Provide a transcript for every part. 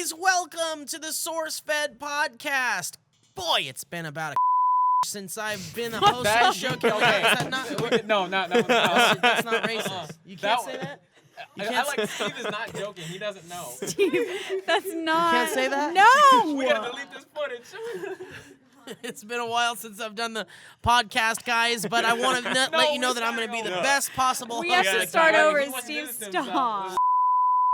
guys, welcome to the SourceFed podcast. Boy, it's been about a since I've been a host of the show. No, That's not racist. You can't say that? Steve is not joking. He doesn't know. Steve, that's not. You can't say that? No! We gotta delete this footage. It's been a while since I've done the podcast, guys, but I want to let you know that I'm going to be the best possible We host. have to start over. Steve, stop.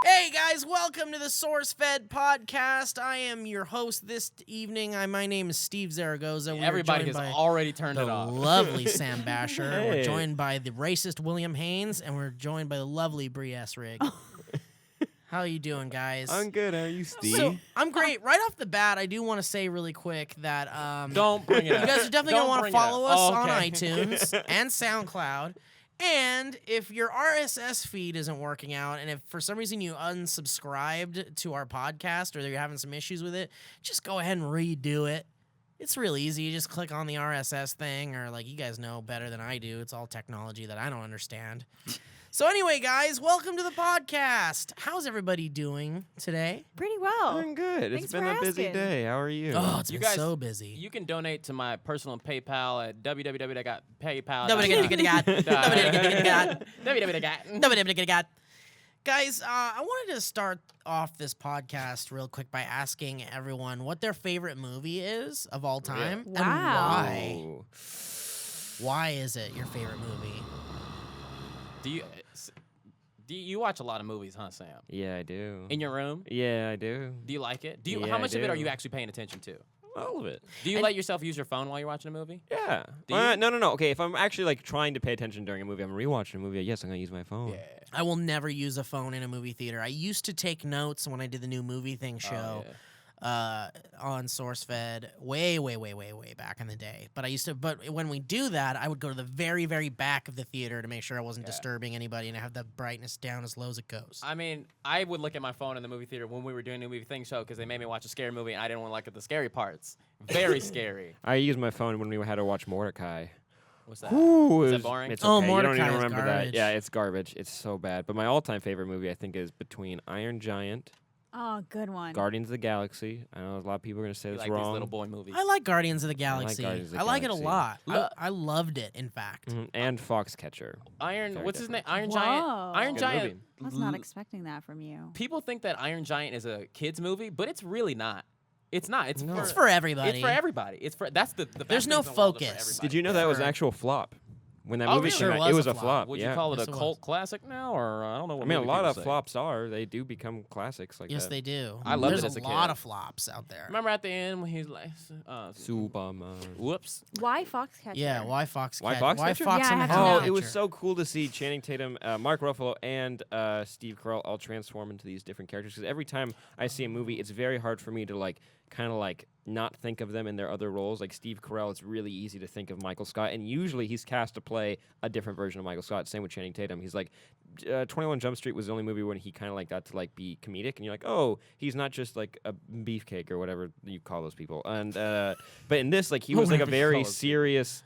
Hey guys, welcome to the SourceFed podcast. I am your host this evening. My name is Steve Zaragoza. Everybody has already turned it off. The lovely Sam Basher. Hey. We're joined by the racist William Haynes, and we're joined by the lovely Bree Essrig. How are you doing, guys? I'm good. How are you, Steve? So, I'm great. Right off the bat, I do want to say really quick that Don't bring it up. you guys are definitely going to want to Don't bring it follow up. us Oh, on okay. iTunes and SoundCloud. And if your RSS feed isn't working out, and if for some reason you unsubscribed to our podcast or you're having some issues with it, just go ahead and redo it. It's real easy. You just click on the RSS thing, or you guys know better than I do. It's all technology that I don't understand. So anyway, guys, welcome to the podcast. How's everybody doing today? Pretty well. I'm good. Thanks It's been for a busy asking. day. How are you? Oh, it's You been guys- so busy. You can donate to my personal PayPal at www.paypal. Guys, I wanted to start off this podcast real quick by asking everyone what their favorite movie is of all time and Wow. why. Oh. Why is it your favorite movie? Do you watch a lot of movies, huh, Sam? Yeah, I do. In your room? Yeah, I do. Do you like it? Yeah, How much I of it are do. you actually paying attention to? All of it. Do you let yourself use your phone while you're watching a movie? Yeah. Do you? No. Okay, if I'm actually trying to pay attention during a movie, I'm rewatching a movie. Yes, I'm gonna use my phone. I will never use a phone in a movie theater. I used to take notes when I did the new movie thing show. Oh, yeah. On SourceFed way back in the day. But when we do that, I would go to the very, very back of the theater to make sure I wasn't disturbing anybody, and I have the brightness down as low as it goes. I mean, I would look at my phone in the movie theater when we were doing the movie thing show because they made me watch a scary movie and I didn't want to look at the scary parts. Very scary. I used my phone when we had to watch Mordecai. What's that? Ooh, Is it that was- boring? It's Oh, okay. You don't Mordecai even is remember garbage. that. Yeah, it's garbage. It's so bad. But my all-time favorite movie, I think, is between Iron Giant, Oh, good one. Guardians of the Galaxy. I know a lot of people are gonna say You that's like these wrong. little boy movies. I like Guardians of the Galaxy. Guardians of the I like it a Galaxy. lot. Look- I loved it, in fact. And Foxcatcher. Very What's his name? different. Iron Whoa. Giant. Iron Good Giant. movie. I was not expecting that from you. People think that Iron Giant is a kids movie, but it's really not. It's not. It's It's for everybody. It's for everybody. That's the There's best no things in the world are for focus. everybody. Did you know that was an Sure. actual flop? When that Oh, movie really? came Sure out, it was was a a flop. flop. Would Yeah. you call it Yes, a it cult classic now, or I don't know what I mean, a movie lot people of say. flops are. They do become classics like Yes, that. they do. I loved There's it as a lot kid. of flops out there. Remember at the end when he's like, Superman. whoops. Why Foxcatcher? Yeah, why Fox? Why Why Foxcatcher? Fox Yeah, and I the have to Oh, know. it was Foxcatcher? so cool to see Channing Tatum, Mark Ruffalo, and Steve Carell all transform into these different characters. Because every time I see a movie, it's very hard for me to kind of not think of them in their other roles. Like Steve Carell, it's really easy to think of Michael Scott, and usually he's cast to play a different version of Michael Scott. Same with Channing Tatum. He's 21 Jump Street was the only movie when he kind of got to be comedic, and you're like, oh, he's not just a beefcake or whatever you call those people. And but in this, he was a Whatever you very call those people. serious,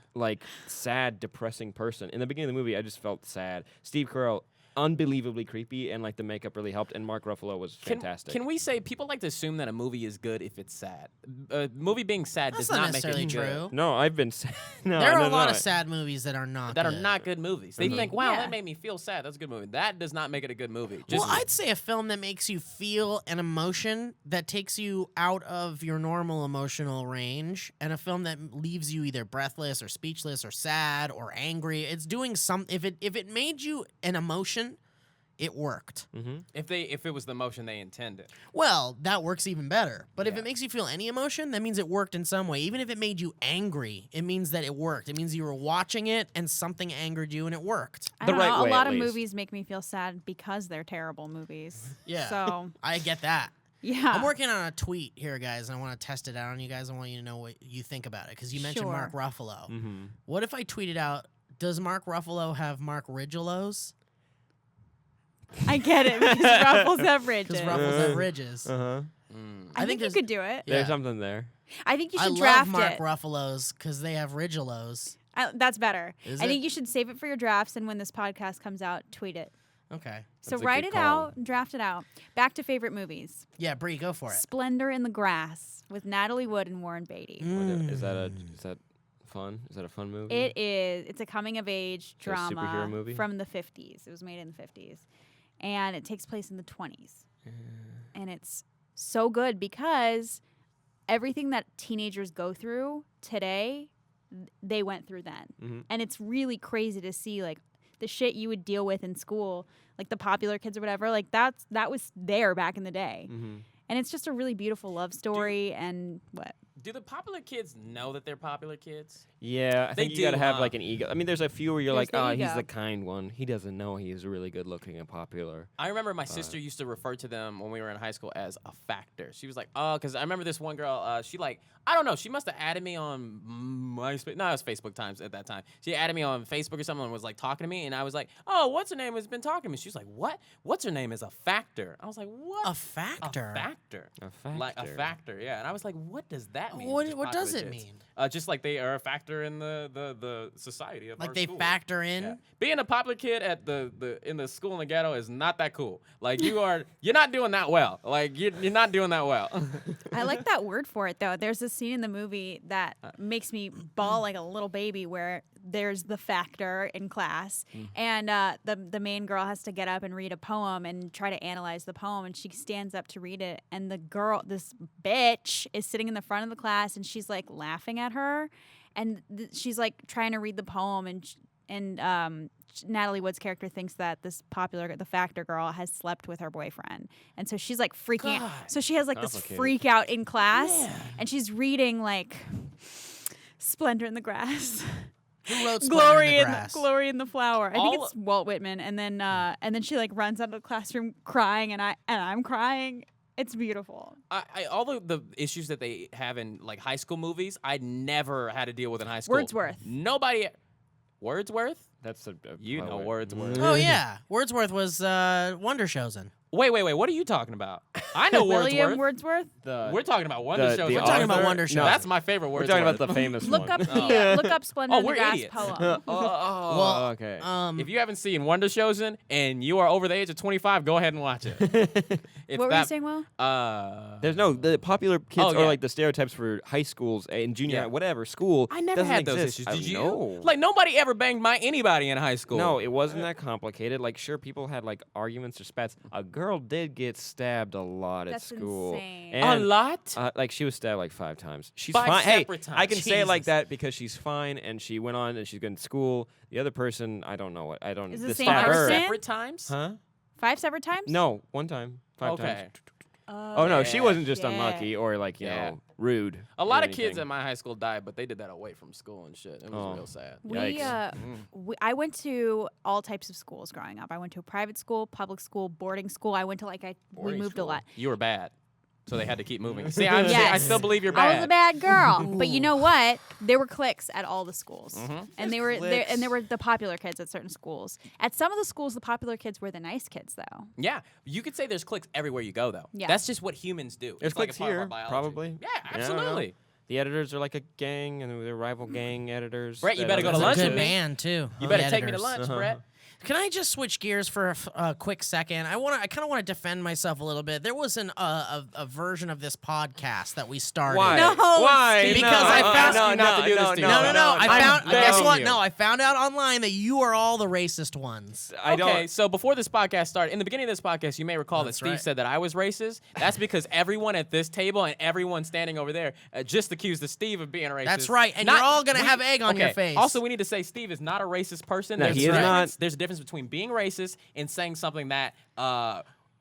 sad, depressing person. In the beginning of the movie, I just felt sad. Steve Carell, unbelievably creepy, and the makeup really helped, and Mark Ruffalo was fantastic. Can we say people like to assume that a movie is good if it's sad? A movie being sad That's does not not make it necessarily good. true. No, I've been sad. No, There are no, a lot no. of sad movies that are not That are good. not good movies. They Mhm. think, wow, Yeah. that made me feel sad. That's a good movie. That does not make it a good movie. Well, I'd say a film that makes you feel an emotion that takes you out of your normal emotional range, and a film that leaves you either breathless or speechless or sad or angry. It's doing some. If it made you an emotion, it worked. Mm-hmm. if it was the emotion they intended. Well, that works even better. But if Yeah. it makes you feel any emotion, that means it worked in some way. Even if it made you angry, it means that it worked. It means you were watching it and something angered you and it worked. I The don't right know. way, A lot at of least. movies make me feel sad because they're terrible movies. Yeah. So, I get that. yeah. I'm working on a tweet here, guys, and I want to test it out on you guys. I want you to know what you think about it, because you mentioned Sure. Mark Ruffalo. Mm-hmm. What if I tweeted out, does Mark Ruffalo have Mark Rigelos? I get it because Ruffles have ridges. Because Ruffles have ridges. Uh-huh. I think you there's- could do it. Yeah. There's something there. I think you I should love draft Mark it. Ruffalo's because they have Rigelos. That's better. Is I it? think you should save it for your drafts, and when this podcast comes out, tweet it. Okay. So That's a write good it call. out, draft it out. Back to favorite movies. Yeah, Bree, go for it. Splendor in the Grass with Natalie Wood and Warren Beatty. Is that fun? Is that a fun movie? It is. It's a coming of age Is it a superhero drama movie? from the 50s. It was made in the 50s. And it takes place in the 20s. And it's so good because everything that teenagers go through today, they went through then. Mhm. And it's really crazy to see like the shit you would deal with in school, like the popular kids or whatever, like that was there back in the day. Mm-hmm. And it's just a really beautiful love story and what? Do the popular kids know that they're popular kids? Yeah, I They think you gotta do, have huh? like an ego. I mean, there's a few where you're There's like, the oh, he's ego. the kind one. He doesn't know he's really good looking and popular. I remember my sister used to refer to them when we were in high school as a factor. She was like, oh, because I remember this one girl, she like, I don't know, she must have added me on MySpace. No, it was Facebook times at that time. She added me on Facebook or something and was like talking to me. And I was like, oh, what's her name has been talking to me. She was like, what? What's her name is a factor. I was like, what? A factor. A factor. A factor. Like a factor, yeah. And I was like, what does that mean? What Just what does popular it kids. mean? Just like they are a factor in the society of Like our they school. factor in? Yeah. Being a popular kid at in the school in the ghetto is not that cool. Like you're not doing that well. Like you're not doing that well. I like that word for it though. There's a scene in the movie that makes me bawl like a little baby where there's the factor in class and the main girl has to get up and read a poem and try to analyze the poem, and she stands up to read it, and this bitch is sitting in the front of the class and she's like laughing at her, and she's like trying to read the poem, and Natalie Wood's character thinks that the factor girl has slept with her boyfriend. And so she's like freaking out. God. So she has like this Complicated. freak out in class Yeah. and she's reading like Splendor in the Grass. Who wrote Splendor Glory in the Grass? Glory in the Flower. I think All- it's Walt Whitman. And then she like runs out of the classroom crying and I'm crying. It's beautiful. All the issues that they have in like high school movies, I never had to deal with in high school. Wordsworth. Nobody. Wordsworth? That's a You know poet. Wordsworth. Oh yeah, Wordsworth was Wonderchosen. Wait. What are you talking about? I know William Wordsworth. Wordsworth. We're talking about Wonder The- Shows. the We're talking about author? Wonder Shows. No, That's my favorite We're Wordsworth. talking about the famous Look one. up look up Splendor in the we're Grass idiots. poem. Well, okay. If you haven't seen Wonder Chosen and you are over the age of 25, go ahead and watch it. It's What were you that- saying, Will? There's the popular kids Oh, are yeah. like the stereotypes for high schools and junior Yeah. high, whatever school. I never doesn't had those exist. issues. Did you? No. Like nobody ever banged anybody in high school. No, it wasn't that complicated. Like, sure, people had like arguments or spats. A girl did get stabbed a lot at That's school. insane. A And, lot. like she was stabbed like 5 times. She's 5 fine. Hey, separate I can times. say it like Jesus. that because she's fine and she went on and she's good in school. The other person, I don't know what. I don't. Is it the the same stabber- person? Separate times. Huh? 5 separate times? No, one time. 5 Okay. times. Oh no, she Yeah. wasn't just Yeah. unlucky or like you Yeah. know rude. A or lot of kids anything. at my high school died, but they did that away from school and shit. It was Oh. real sad. Yikes. I went to all types of schools growing up. I went to a private school, public school, boarding school. I went to we moved a lot. You were bad, so they had to keep moving. See, I Yes. still believe you're I bad. was a bad girl, but you know what? There were cliques at all the schools, and there were the popular kids at certain schools. At some of the schools, the popular kids were the nice kids, though. Yeah, you could say there's cliques everywhere you go, though. Yeah. That's just what humans do. There's It's like a cliques part of our here, biology. probably. Yeah, I don't know. absolutely. The editors are like a gang, and they're rival gang editors. Brett, you that better go are- to That's lunch a with good me. band too. You the better take me to editors. lunch, Brett. Can I just switch gears for a quick second? I kind of want to defend myself a little bit. There was a version of this podcast that we started. Why? No, Why? Because No, I found- you not to do this to No, yourself. I found. I'm Guess begging what? you. No, I found out online that you are all the racist ones. I don't. Okay, so before this podcast started, in the beginning of this podcast, you may recall that That's Steve right. said that I was racist. That's because everyone at this table and everyone standing over there just accused Steve of being racist. That's right, and Not- you're all gonna we- have egg on your okay, face. Also, we need to say Steve is not a racist person. No, There's he a is difference- not. There's a difference between being racist and saying something that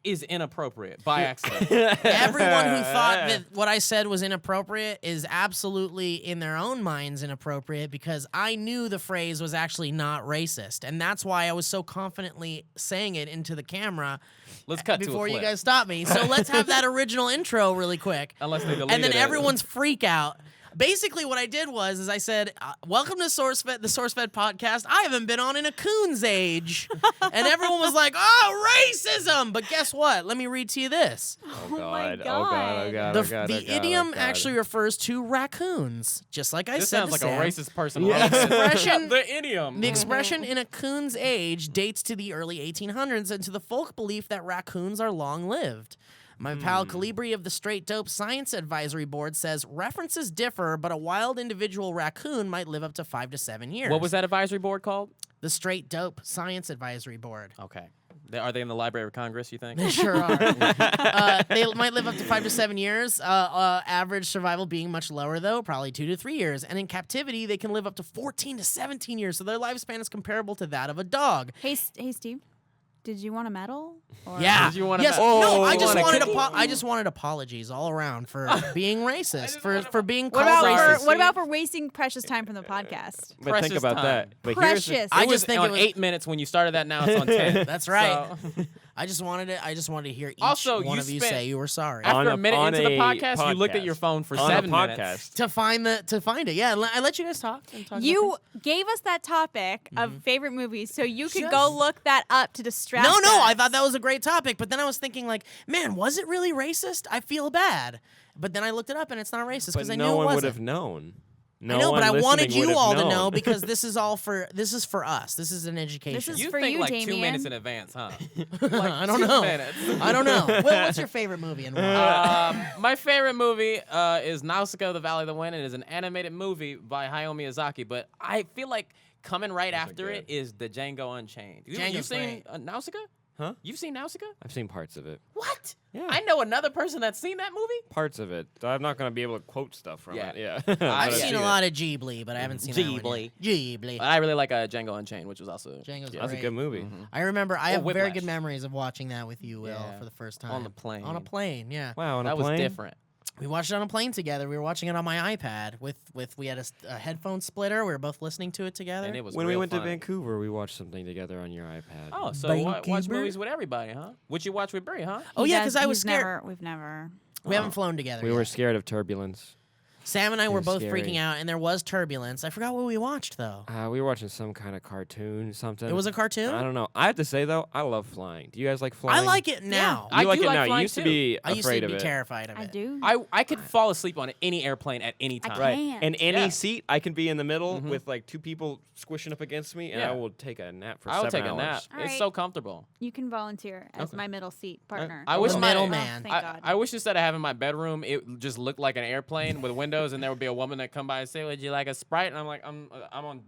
is inappropriate by accident. Everyone who thought that what I said was inappropriate is absolutely in their own minds inappropriate, because I knew the phrase was actually not racist, and that's why I was so confidently saying it into the camera Let's cut to a before you clip. guys stop me. So let's have that original intro really quick. Unless they delete And then it. everyone's freak out basically what I did was I said, welcome to SourceFed, the SourceFed podcast. I haven't been on in a coon's age. And everyone was like, oh, racism. But guess what? Let me read to you this. Oh my God! Oh God! Oh God! The idiom actually refers to raccoons, just like I This said sounds to like Sam. a racist person. Yeah. Expression- The idiom. The expression in a coon's age dates to the early 1800s and to the folk belief that raccoons are long-lived. My pal Calibri of the Straight Dope Science Advisory Board says references differ, but a wild individual raccoon might live up to 5 to 7 years. What was that advisory board called? The Straight Dope Science Advisory Board. Okay. Are they in the Library of Congress, you think? They sure are. They might live up to 5 to 7 years. Average survival being much lower, though, probably 2 to 3 years. And in captivity, they can live up to 14 to 17 years. So their lifespan is comparable to that of a dog. Hey, Steve. Did you want a medal? Or Yeah. Did you want to yes. bet? No, Oh, I you just want a wanted cookie? I just wanted apologies all around for being racist, for being What called about racist. what about for wasting precious time from the podcast? But think Precious about time. that. But Precious. here's I It was just think on it was 8 minutes when you started that. Now it's on 10. That's right. So- I just wanted to hear each Also, one you of you spent- say you were sorry. On After a minute on into the a podcast, you looked at your phone for on 7 a minutes. podcast. to find it. Yeah, I let you guys talk. And talk about You things. gave us that topic of favorite movies, so you could Just- go look that up to distract No, us. I thought that was a great topic, but then I was thinking like, man, was it really racist? I feel bad. But then I looked it up and it's not racist But because I no knew it one would wasn't. have known. I know, but I wanted you all to know because because this is for us. This is an education. This is You for think you, like Damien. 2 minutes in advance, huh? I don't 2 know. minutes. I don't know. Will, what's your favorite movie and why? My favorite movie is Nausicaa, The Valley of the Wind. It is an animated movie by Hayao Miyazaki, but I feel like coming right after good. it is the Django Unchained. You've Django's seen great. Nausicaa? Huh? You've seen Nausicaa? I've seen parts of it. What? Yeah. I know another person that's seen that movie. Parts of it. I'm not gonna be able to quote stuff from Yeah. it. Yeah. I've I've seen seen a it. lot of Ghibli, but I haven't seen that one Ghibli. yet. Ghibli. But I really like Django Unchained, which was also Django's That's a great. good movie. I remember I have very Whiplash. good memories of watching that with you, Will, Yeah. for the first time. On the plane. On a plane, yeah. Wow, on that a plane. was different. We watched it on a plane together. We were watching it on my iPad with we had a headphone splitter. We were both listening to it together. And it was When we real went funny. to Vancouver, we watched something together on your iPad. Oh, so watch Vancouver? movies with everybody, huh? What you watch with Brie, huh? Oh He yeah, does- because I was he's scared. We've never. We haven't flown together. We yet. were scared of turbulence. Sam and I It were was both scary. freaking out, and there was turbulence. I forgot what we watched though. We were watching some kind of cartoon, something. It was a cartoon. I don't know. I have to say though, I love flying. Do you guys like flying? I like it now. I You like do it like now. You flying, used to too. be I used afraid to of be it. terrified of I it. do. I could fall asleep on any airplane at any time. Right. Can't. And any Yeah. seat, I can be in the middle with like two people squishing up against me, and Yeah. I will take a nap for I'll 7 take hours. a nap. All It's right. so comfortable. You can volunteer as Okay. my middle seat partner. I wish The my middleman. Thank God. I wish instead of having my bedroom, it just looked like an airplane with windows, and there would be a woman that come by and say, "Would you like a Sprite?" And I'm like, "I'm on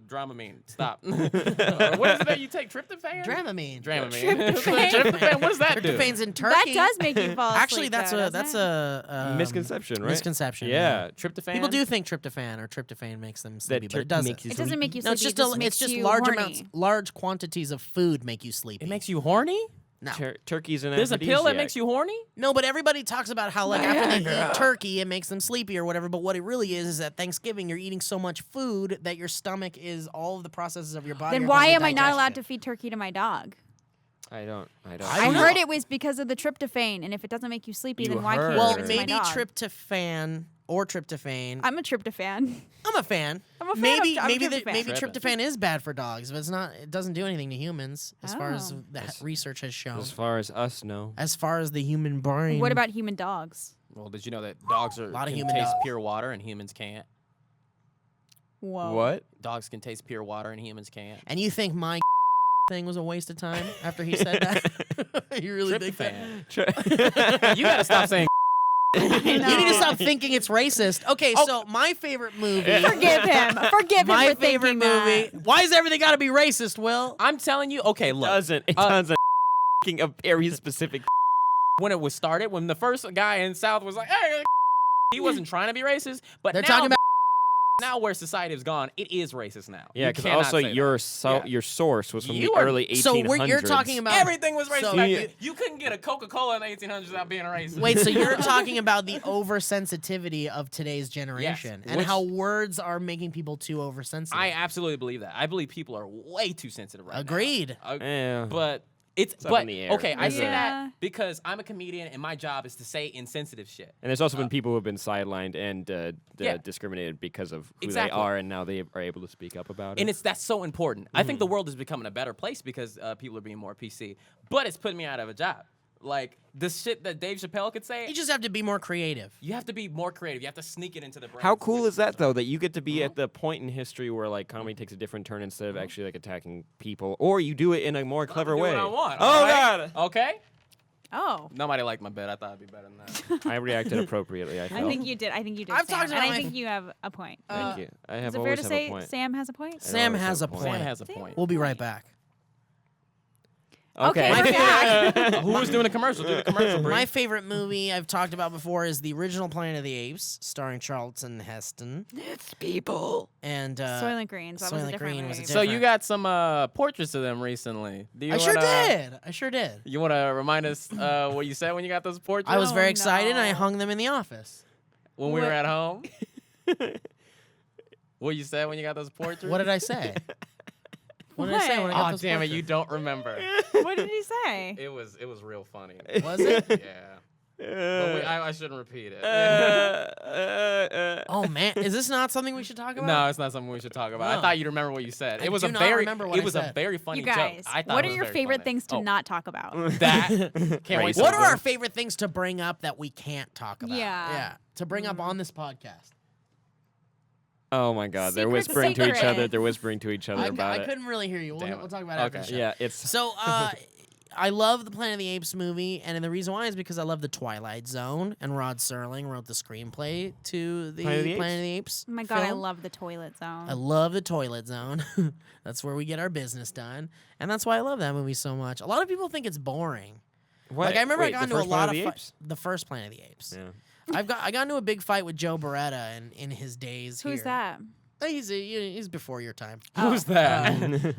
Dramamine. Stop." What is it that you take? Tryptophan. Dramamine. Dramamine. Tryptophan. What does that do? Tryptophane's in that turkey. does make you fall asleep. Actually, that's though, a doesn't that's it? a Misconception, right? misconception. Yeah. Tryptophan. People do think tryptophan or tryptophan makes them sleepy, but turkey it doesn't. makes you It doesn't make you No, sleepy. it's just it just makes it's just you large horny. amounts, large quantities of food make you sleepy. It makes you horny. no. Turkey's an There's a pill that aphrodisiac. makes you horny. No, but everybody talks about how like after they eat turkey, it makes them sleepy or whatever. But what it really is at Thanksgiving, you're eating so much food that your stomach is all of the processes of your body. Then are why going am I not allowed digestion. to feed turkey to my dog? I don't. I I don't know. heard it was because of the tryptophan, and if it doesn't make you sleepy, You then why heard. can't Well, you give it to maybe my dog? tryptophan or tryptophan. I'm a tryptophan. I'm a fan. I'm a fan maybe of maybe tryptophan. maybe Tryptophan. tryptophan is bad for dogs, but it's not. It doesn't do anything to humans, as far as Oh. the research has shown. As far as us know. As far as the human brain. What about human dogs? Well, did you know that dogs Lot of can human taste dogs. pure water and humans can't? Whoa. What? Dogs can taste pure water and humans can't. And you think my thing was a waste of time after he said that? You really think that? Tryptophan. You gotta stop saying. You need to stop thinking it's racist. Okay, so my favorite movie. Forgive him. Forgive him My for favorite thinking movie. that. Why is everything got to be racist, Will? I'm telling you. Okay, look. It doesn't. A very specific. When it was started, when the first guy in South was like, "Hey," he wasn't trying to be racist, but They're now, talking about. now where society has gone, it is racist now. Yeah, You because cannot also say that. your your source was from You the are- early 1800s. So you're talking about. Everything was racist. So- back Yeah. then. You couldn't get a Coca-Cola in the 1800s without being a racist. Wait, so you're talking about the oversensitivity of today's generation and which- how words are making people too oversensitive. I absolutely believe that. I believe people are way too sensitive right Agreed. now. Yeah. But It's up but in the air. okay, I say Yeah. that because I'm a comedian and my job is to say insensitive shit. And there's also been people who have been sidelined and Yeah. discriminated because of who Exactly. they are, and now they are able to speak up about it. And that's so important. I think the world is becoming a better place because people are being more PC. But it's putting me out of a job. Like the shit that Dave Chappelle could say. You just have to be more creative. You have to be more creative. You have to sneak it into the brain. How cool is that, though, that you get to be at the point in history where, like, comedy takes a different turn instead of actually, like, attacking people, or you do it in a more clever Do way. what I want. Oh, all right? God! Okay. Oh. Nobody liked my bit. I thought it'd be better than that. I reacted appropriately, I I felt. think you did. I've Sam. talked and about I my- think you have a point. Thank you. I have Is it fair always to have say a point. Sam has a point? Sam always has have a a point. Sam has a Sam. point. We'll be right back. Okay, My we're back. Who was doing the commercial? Do the commercial, Bree. My favorite movie I've talked about before is the original Planet of the Apes, starring Charlton Heston. It's people. And Soylent Greens. That was a Soylent different Green was a movie. So you different- got some portraits of them recently. Do you I sure wanna- did. I sure did. You want to remind us what you said when you got those portraits? I was very Oh, excited, and I no. hung them in the office. when we were What- at home. What you said when you got those portraits? What did I say? What did I say when I got Oh those damn it! portraits? You don't remember. What did he say? It was real funny. Was it? Yeah. But I shouldn't repeat it. Oh man, is this not something we should talk about? No, it's not something we should talk about. I No. thought you'd remember what you said. I It was do a not very remember what it I was a said. very funny You guys, joke. I thought what it are was your very favorite funny. things to Oh, not talk about? That can't wait. What to are our listen. favorite things to bring up that we can't talk about? Yeah. Yeah. To bring up on this podcast. Oh, my God. They're Secret, whispering to each secret. other. They're whispering to each other I about it. couldn't really hear you. Damn We'll it. talk about it after Okay. the show. Yeah, it's... So, I love the Planet of the Apes movie, and the reason why is because I love the Twilight Zone, and Rod Serling wrote the screenplay to the Planet of the Planet of the Apes. Oh my god, I film. love the toilet zone. I love the Toilet Zone. That's where we get our business done, and that's why I love that movie so much. A lot of people think it's boring. What? Like I remember Wait, I got the into a first Planet lot of of the Apes? the first Planet of the Apes. Yeah. I got into a big fight with Joe Beretta in his days Who's here. that? He's before your time. Who's that?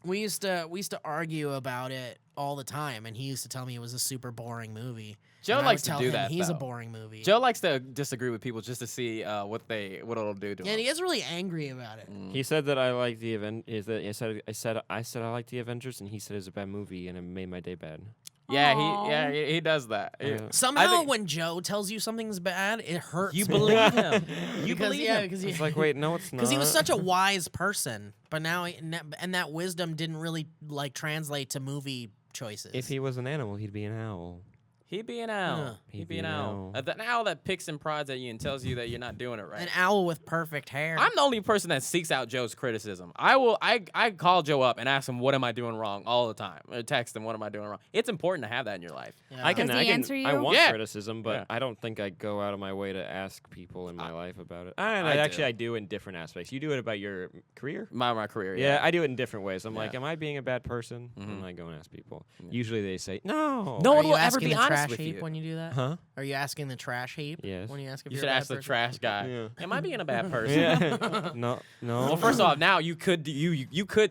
We used to argue about it all the time, and he used to tell me it was a super boring movie. Joe And I likes would to tell do him that, He's a though. boring movie. Joe likes to disagree with people just to see what it'll do to Yeah, him. and he gets really angry about it. He said that I like the event. I said I like the Avengers, and he said it's a bad movie, and it made my day bad. Yeah, he does that. Yeah. Somehow, think- when Joe tells you something's bad, it hurts. You more. believe him. You because, believe yeah, him. because It's like, wait, no, it's not. he was such a wise person, but now and that wisdom didn't really like translate to movie choices. If he was an animal, he'd be an owl. He'd be an owl. Yeah. He'd be an owl. An owl that picks and prods at you and tells you that you're not doing it right. An owl with perfect hair. I'm the only person that seeks out Joe's criticism. I call Joe up and ask him what am I doing wrong all the time, or text him what am I doing wrong. It's important to have that in your life. Yeah. I can, Does he answer I you? want Yeah. criticism, but Yeah. I don't think I go out of my way to ask people in my life about it. I Actually, do. I do in different aspects. You do it about your career. My career. Yeah, I do it in different ways. I'm like, Yeah. am I being a bad person? And I go and ask people. Yeah. Usually they say, no. No Are one you will ever asking be the honest trash with heap you. when you do that? Huh? Are you asking the trash heap? Yes. When you ask if You you're should a bad ask the person? trash guy. Yeah. Am I being a bad person? Yeah. no. Well, first off, now you could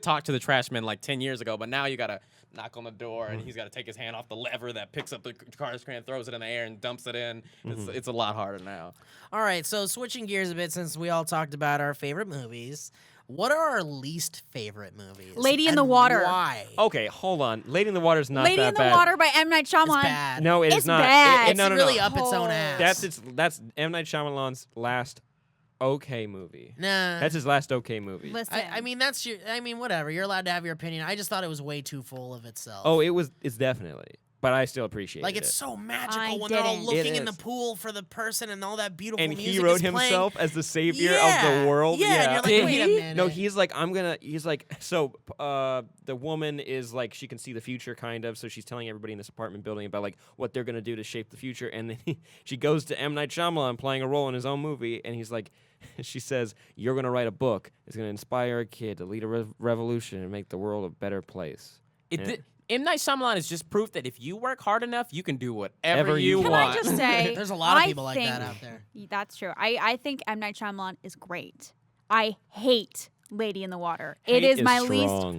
talk to the trash man like 10 years ago, but now you gotta knock on the door and he's gotta take his hand off the lever that picks up the garbage can, throws it in the air, and dumps it in. It's a lot harder now. All right, so switching gears a bit, since we all talked about our favorite movies, what are our least favorite movies? Lady in and the Water. Why? Okay, hold on. Lady in the Water's not Lady that in the bad. Water by M. Night It's Shyamalan. bad. No, it is It's not. bad. It's no, no, really no. up its own Oh. ass. That's M. Night Shyamalan's last okay movie. Nah. That's his last okay movie. Listen, I mean, that's your. I mean, whatever. You're allowed to have your opinion. I just thought it was way too full of itself. Oh, it's definitely. But I still appreciate like it. it's so magical I when they're all didn't. looking It in the is. pool for the person and all that beautiful And music he wrote is playing. himself as the savior Yeah. of the world. Yeah, and you're like, Did wait a he? minute. No, he's like, the woman is like, she can see the future kind of, so she's telling everybody in this apartment building about like what they're going to do to shape the future. And then she goes to M. Night Shyamalan playing a role in his own movie, and he's like, she says, you're going to write a book. It's going to inspire a kid to lead a revolution and make the world a better place. Yeah. M. Night Shyamalan is just proof that if you work hard enough, you can do whatever Ever you you Can want. I just say, There's a lot of I people like that think- out there. That's true. I think M. Night Shyamalan is great. I hate Lady in the Water. Hate It is is my strong.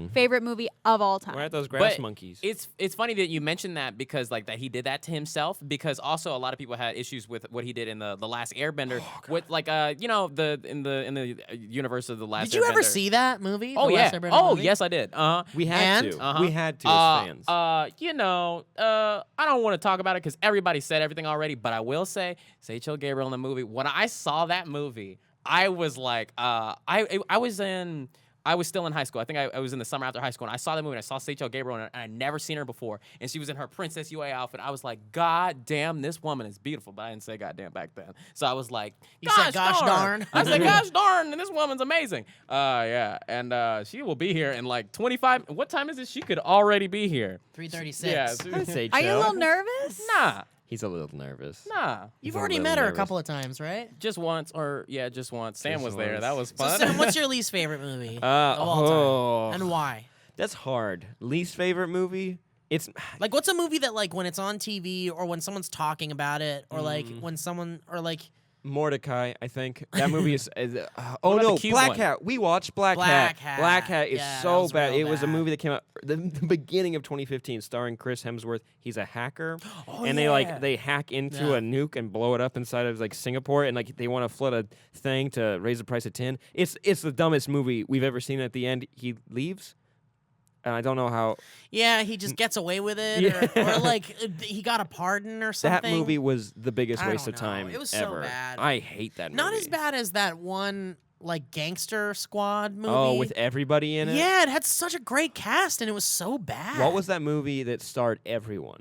least favorite movie of all time. We're at those grass But monkeys. It's funny that you mentioned that because like that he did that to himself because also a lot of people had issues with what he did in the Last Airbender with like you know in the universe of the Last Airbender. Did you ever see that movie? Oh The yeah. Last Airbender Oh movie? yes, I did. We had And? to. We had to as fans. I don't want to talk about it because everybody said everything already, but I will say Seychelles Gabriel in the movie. When I saw that movie, I was like, I was still in high school. I think I was in the summer after high school, and I saw the movie, and I saw Seychelles Gabriel, and I'd never seen her before, and she was in her Princess UA outfit. I was like, God damn, this woman is beautiful, but I didn't say goddamn back then. So I was like, You said gosh darn. I said, gosh darn, and this woman's amazing. Yeah, and she will be here in like 25. What time is it? She could already be here. 3:36. Yeah. I'd say Are you a chill. little nervous? Nah. He's a little nervous. Nah. You've a already little met her a nervous. couple of times, right? Just once, or yeah, just once. Sam Just was there. once. That was So, fun. Sam, what's your least favorite movie of all time, and why? That's hard. Least favorite movie? It's Like, what's a movie that, like, when it's on TV or when someone's talking about it, or like when someone, or like Mordecai, I think. That movie is oh What about no, the cute Black one? Hat. We watched Black Black Hat. Hat. Black Hat is Yeah, that so was bad. real It was a bad. movie that came out the beginning of 2015 starring Chris Hemsworth. He's a hacker. Oh, and yeah. they hack into Yeah. a nuke and blow it up inside of like Singapore and like they want to flood a thing to raise the price of tin. It's the dumbest movie we've ever seen. At the end he leaves. And I don't know how yeah, he just gets away with it, Yeah. or like he got a pardon or something. that movie was the biggest I waste don't of know. time It was so ever. bad. I hate that movie. Not as bad as that one like Gangster Squad movie. Oh, with everybody in it? Yeah, it had such a great cast, and it was so bad. What was that movie that starred everyone?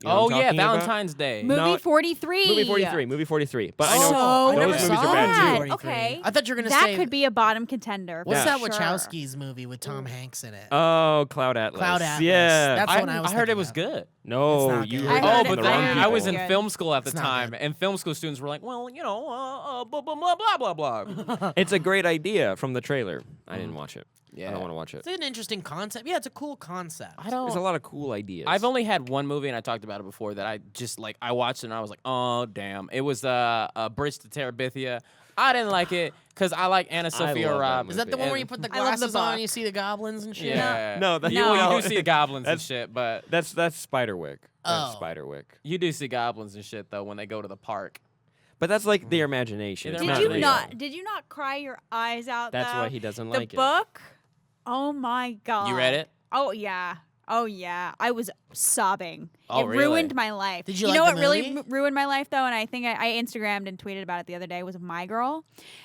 You know Oh what I'm yeah, talking about? Valentine's Day. Movie No, 43. Movie 43. But I know So I never those movies saw are bad that. too. 43. Okay. I thought you were gonna that say could be a bottom contender. What's for that sure. Wachowski's movie with Tom Hanks in it? Oh, Cloud Atlas. Cloud Atlas. Yeah. That's what I was heard it thinking was of. good. It's no, not you good. heard I Oh, heard it but the it- wrong I then heard I people. was in Good. film school at the It's not time, good. and film school students were like, well, you know, blah, blah, blah, blah, blah, blah. It's a great idea from the trailer. I didn't watch it. I Yeah. don't want to watch it. It's an interesting concept. Yeah, it's a cool concept. I don't. There's a lot of cool ideas. I've only had one movie, and I talked about it before, that I just, like, I watched it, and I was like, oh, damn. It was Bridge to Terabithia. I didn't like it, because I like Anna Sophia love that Robb. Is that the one where you put the I love the glasses on book. and you see the goblins and shit? Yeah. No, that's No. You do see goblins and That's- shit, but That's Spiderwick. That's Oh. Spiderwick. you do see goblins and shit, though, when they go to the park. But that's like their imagination. Yeah, It's their Did you real. not? Did you not cry your eyes out? That's though? why he doesn't The like it. book. Oh my god. You read it? Oh yeah. Oh yeah. I was sobbing. Oh, it really? ruined my life. Did you know like what the really movie? ruined my life though? And I think I Instagrammed and tweeted about it the other day. Was My Girl.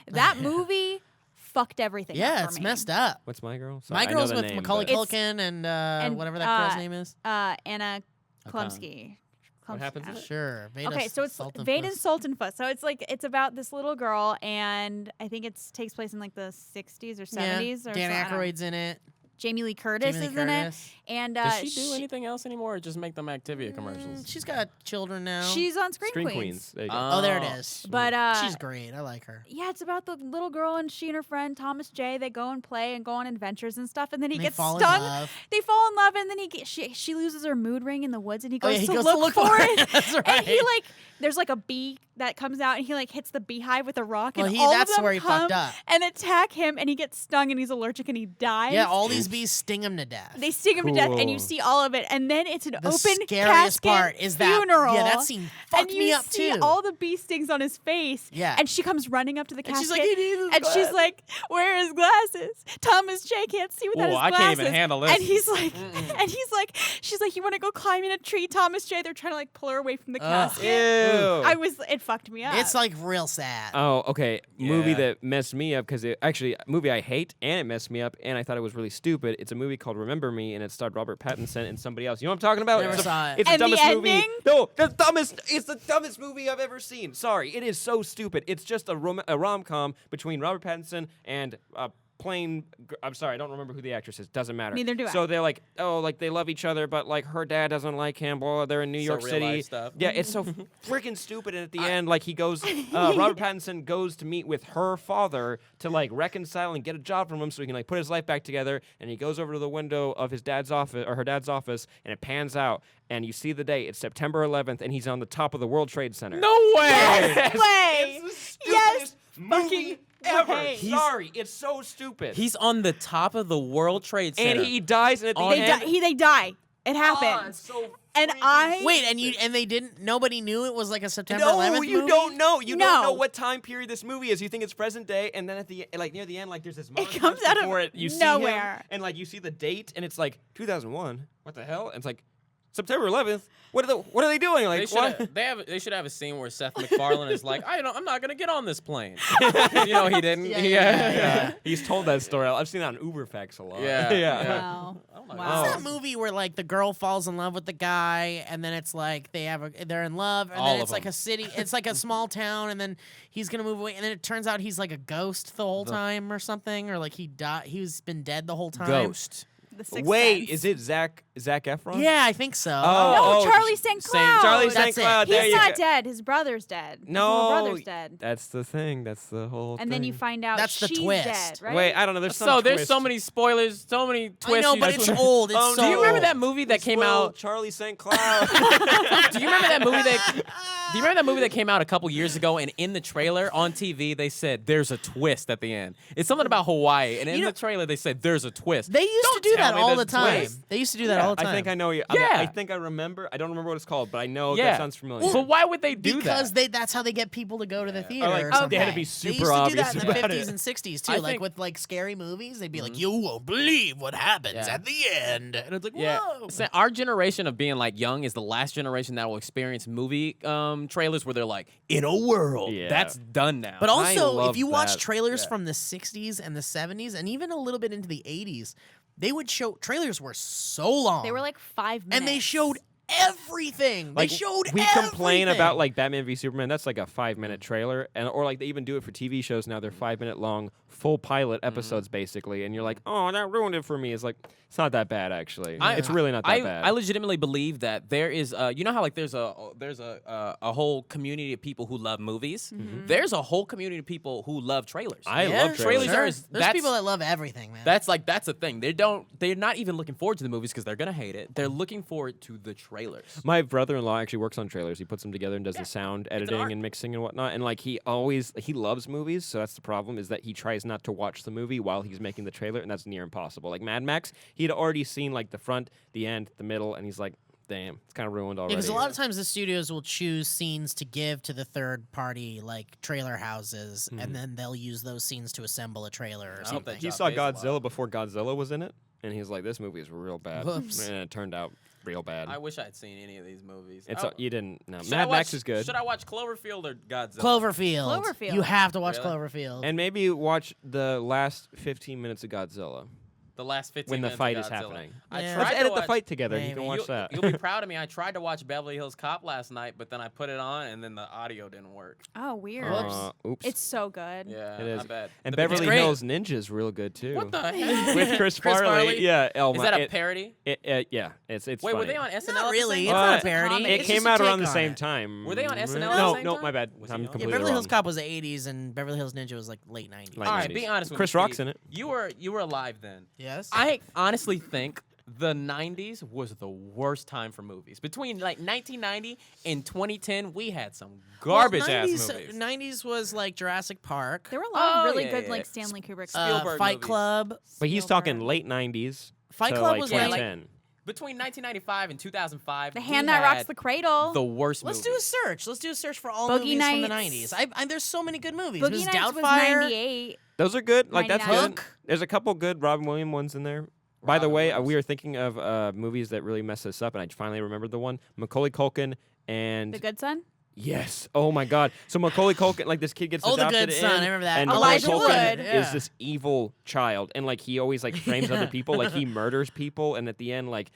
That movie fucked everything. up Yeah, for it's me. messed up. What's My Girl? My I know Girl's the with name, Macaulay but- Culkin and whatever that girl's name is. Anna Okay. Klumsky. What happens in it? Sure. Veda Okay, so it's Veda Sultanfuss. So it's like it's about this little girl, and I think it takes place in like the 60s or 70s. Yeah, or Dan so, I don't know. Aykroyd's in it. Jamie Lee Curtis Jamie Lee is in it, Curtis. and Does she do anything else anymore, or just make them Activia commercials? She's got children now. She's on Screen Screen Queens. Queens. There you go. Oh, there it is. But She's great. I like her. yeah, it's about the little girl and she and her friend Thomas J. They go and play and go on adventures and stuff, and then he And they gets fall in stung. love. They fall in love, and then she loses her mood ring in the woods, and he Oh, goes, yeah, he to, goes look for it. That's right. And he like there's like a bee that comes out, and he like hits the beehive with a rock, Well, and he- all that's of them where he come fucked up. and attack him, and he gets stung, and he's allergic, and he dies. Yeah, all these bees sting him to death. They sting him to death, and you Cool. see all of it, and then it's an the open scariest casket part is that funeral. yeah, that scene and fucked you me up see too. all the bee stings on his face. Yeah. And she comes running up to the And she's casket. like, "He needs his and she's glasses." like, "Where are his glasses? Thomas J can't see without Ooh, his I glasses." can't even handle this. And he's like, she's like, "You want to go climb in a tree, Thomas J?" They're trying to like pull her away from the casket. Ew. It fucked me up. It's like real sad. Oh, okay. Movie Yeah. that messed me up because it actually a movie I hate and it messed me up and I thought it was really stupid. It's a movie called Remember Me and it starred Robert Pattinson and somebody else. You know what I'm talking about? Never it's saw it. It's And the the dumbest movie. ending? No, it's the dumbest movie I've ever seen. Sorry, it is so stupid. It's just a rom-com between Robert Pattinson and I'm sorry, I don't remember who the actress is. Doesn't matter. Neither do I. So they're like, oh, like they love each other, but like her dad doesn't like him. Blah, they're in New York real City. life stuff. Yeah, it's so freaking stupid. And at the end, like he goes, Robert Pattinson goes to meet with her father to like reconcile and get a job from him so he can like put his life back together. And he goes over to the window of his dad's office or her dad's office, and it pans out, and you see the date. It's September 11th, and he's on the top of the World Trade Center. No way! Way. It's the Yes, stupidest movie ever. Right. Sorry, it's so stupid. He's on the top of the World Trade Center. and he dies, and at the On- end, They die. It happens. so And freaking I- Wait, and they didn't. Nobody knew it was like a September No, 11th you movie? don't know. You No. don't know what time period this movie is. You think it's present day, and then at the near the end, like there's this montage comes out of before it. You see nowhere. him, and like you see the date, and it's like 2001. What the hell? And it's like September 11th. What are they doing? Like what? They should have a scene where Seth MacFarlane is like, I'm not gonna get on this plane. He didn't. Yeah. He's told that story. I've seen that on Uberfacts a lot. Yeah. Wow. Oh my Wow. What's that movie where like the girl falls in love with the guy and then it's like they're in love and All then of it's like them. a city, it's like a small town and then he's gonna move away and then it turns out he's like a ghost the whole time or something or like he's been dead the whole time. Ghost. The Sixth Wait, Sense. is it Zac Efron? Yeah, I think so. No, Oh, Charlie St. Cloud. Charlie That's St. it. Cloud. There He's you not go. dead. His brother's dead. His No, little brother's dead. That's the thing. That's the whole thing. And then you find out That's the she's twist. dead, right? Wait, I don't know. There's some So there's twist. so many spoilers, so many twists. I know, but it's old. It's Oh, so Do you remember old. that movie that came out? Charlie St. Cloud. Do you remember that movie that? Do you remember that movie that came out a couple years ago? And in the trailer on TV, they said there's a twist at the end. It's something about Hawaii, and in the trailer they said there's a twist. They used to do tell that me all the there's a time. twist. They used to do that all the time. I think I know you. Yeah. I think I remember. I don't remember what it's called, but I know Yeah. that sounds familiar. But why would they do because that? that's how they get people to go to the theater. like, or oh, something. they had to be They super used to do obvious that in the about 50s it. and 60s too, I like think- with like scary movies. They'd be like, "You won't believe what happens Yeah. at the end," and it's like, Yeah, "Whoa!" So our generation of being like young is the last generation that will experience movie trailers where they're like, in a world. Yeah. That's done now. But also, if loved you watch that. trailers from the 60s and the 70s, and even a little bit into the 80s, they would show trailers were so long. They were like 5 minutes. and they showed everything. Like, they showed we complain everything. about like Batman v Superman. That's like a 5-minute trailer, and or like they even do it for TV shows now. They're 5-minute long, full pilot episodes basically, and you're like, oh, that ruined it for me. It's like it's not that bad actually. It's really not that bad. I legitimately believe that there is, you know how like there's a whole community of people who love movies. There's a whole community of people who love trailers. I Yeah, love trailers. Sure. There's There's people that love everything, man. That's the thing. They're not even looking forward to the movies because they're gonna hate it. They're looking forward to the trailers. My brother-in-law actually works on trailers. He puts them together and does the sound art. editing and mixing and whatnot. And like he loves movies, so that's the problem is that he tries not to watch the movie while he's making the trailer, and that's near impossible. Like Mad Max, he'd already seen like the front, the end, the middle, and he's like, damn, it's kind of ruined already. because a lot of times the studios will choose scenes to give to the third party, like trailer houses, and then they'll use those scenes to assemble a trailer or hope something. that He Job saw pays a lot. Godzilla before Godzilla was in it, and he's like, this movie is real bad. Whoops. And it turned out real bad. I wish I had seen any of these movies. It's you didn't. No, Should I Mad Max watch- is good. Should I watch Cloverfield or Godzilla? Cloverfield. Cloverfield. You have to watch Really? Cloverfield. And maybe watch the last 15 minutes of Godzilla The last 15 when the minutes of fight is Godzilla. happening. I Yeah. tried Let's to edit the watch- fight together. You Maybe. can watch that. You'll be proud of me. I tried to watch Beverly Hills Cop last night, but then I put it on and then the audio didn't work. Oh, weird. Oops. It's so good. Yeah, It is. I bet. And The Beverly great. Hills Ninja is real good too. What the heck? With Chris Farley. Yeah. Is that a parody? Yeah. It's Wait, funny. were they on SNL? Not at the really. same It's time? not a parody. comedy. It It's came just a out around take the on same it. time. Were they on SNL at the No, same no, time? my bad. Was he I'm on? Yeah, completely Beverly Hills wrong. Cop was the 80s, and Beverly Hills Ninja was like late 90s. Like All right, 90s. be honest with Chris me. Rock's Steve. in it. You were alive then. Yes. I honestly think the 90s was the worst time for movies. Between like 1990 and 2010, we had some garbage ass movies. 90s was like Jurassic Park, There were a lot of Oh, really yeah, good yeah, like yeah. Stanley Kubrick Spielberg Fight movies. Club. But he's Spielberg. talking late 90s. Fight to Club like was like- 2010. Between 1995 and 2005, The we Hand That Rocks had the Cradle. the worst Let's movies. do a search. Let's do a search for all Boogie movies from the Nights. 90s. There's so many good movies. Boogie Miss Nights was Doubtfire. 98. Those are good. Like that's 99. good. There's a couple good Robin Williams ones in there. By the Robin way, Williams. we were thinking of movies that really mess us up, and I finally remembered the one. Macaulay Culkin and The Good Son. yes, oh my God! So Macaulay Culkin, like this kid gets Oh, The adopted Good in, Son, I remember that. and Elijah Macaulay Culkin Wood. Yeah. is this evil child, and like he always like frames other people, like he murders people, and at the end, like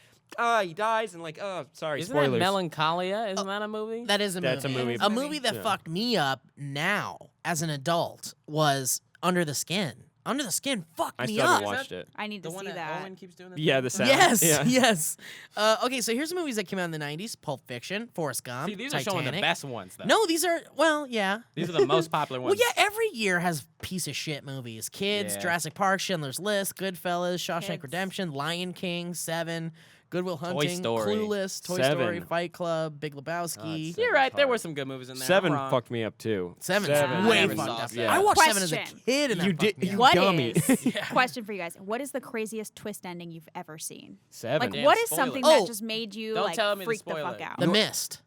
he dies, and like sorry, Isn't spoilers. that Melancholia? Isn't that a movie? That is a movie. That's a movie. A movie that Yeah. fucked me up now as an adult was Under the Skin. Under the Skin fucked I me still up. haven't watched it. I need the to one see that. Owen keeps doing. Yeah, the sound. Yes, Yeah. yes. Okay, so here's the movies that came out in the 90s. Pulp Fiction, Forrest Gump, See, these are Titanic. showing the best ones, though. No, these are, well, yeah. These are the most popular Well, ones. yeah, every year has piece of shit movies. Kids, Yeah. Jurassic Park, Schindler's List, Goodfellas, Shawshank Kids. Redemption, Lion King, Seven, Good Will Hunting, Story. Clueless, Toy Seven. Story, Fight Club, Big Lebowski. You're right. There hard. were some good movies in there. 7 I'm wrong. fucked me up too. Seven's Seven. way I never fucked saw up. Seven. I watched Seven as a Question. kid, and that You fucked did- me you up. What dummy. is question for you guys? What is the craziest twist ending you've ever seen? 7. Like, Damn, what is spoil something it. that Oh, just made you don't like tell me to freak the spoil fuck it. out? The Mist.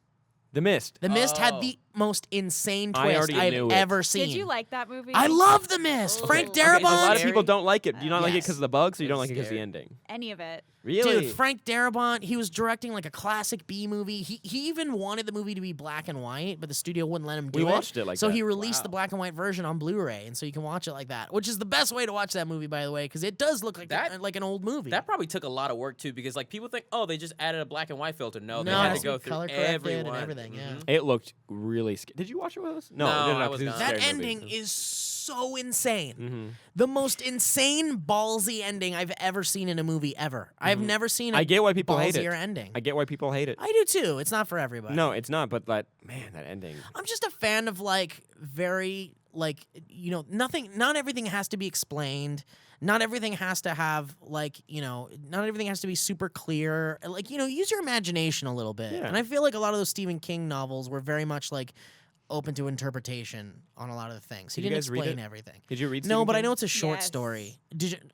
The Mist. The Mist had Oh. the most insane I twist already I've knew it. ever seen. Did you like that movie? I love The Mist. Oh. Frank Okay, Okay, so a Darabont. lot of people don't like it. Do you not like it Yes. because of the bugs, or you don't It's like it because of the scary. ending? any of it. Really? Dude, Frank Darabont, he was directing like a classic B movie. He even wanted the movie to be black and white, but the studio wouldn't let him do We it. watched it like so that. he released Wow. the black and white version on Blu-ray, and so you can watch it like that, which is the best way to watch that movie, by the way, because it does look like That- like an old movie. That probably took a lot of work too, because like people think, oh, they just added a black and white filter. No, they No, had it has to go to be through color corrected everyone and everything, yeah. Mhm. It looked really scary. Did you watch it with us? No, I 'cause was it's a not. that scary movie. ending is so insane. Mhm. The most insane ballsy ending I've ever seen in a movie ever. I've never seen a I get why people hate it. ballsier ending. I get why people hate it. I do too. It's not for everybody. No, it's not. But that ending. I'm just a fan of like very like nothing. Not everything has to be explained. Not everything has to have like not everything has to be super clear. Like use your imagination a little bit. Yeah. And I feel like a lot of those Stephen King novels were very much like open to interpretation on a lot of the things. He Did you didn't guys read explain it? everything. Did you read? No, Stephen but I King? know it's a short Yes. story.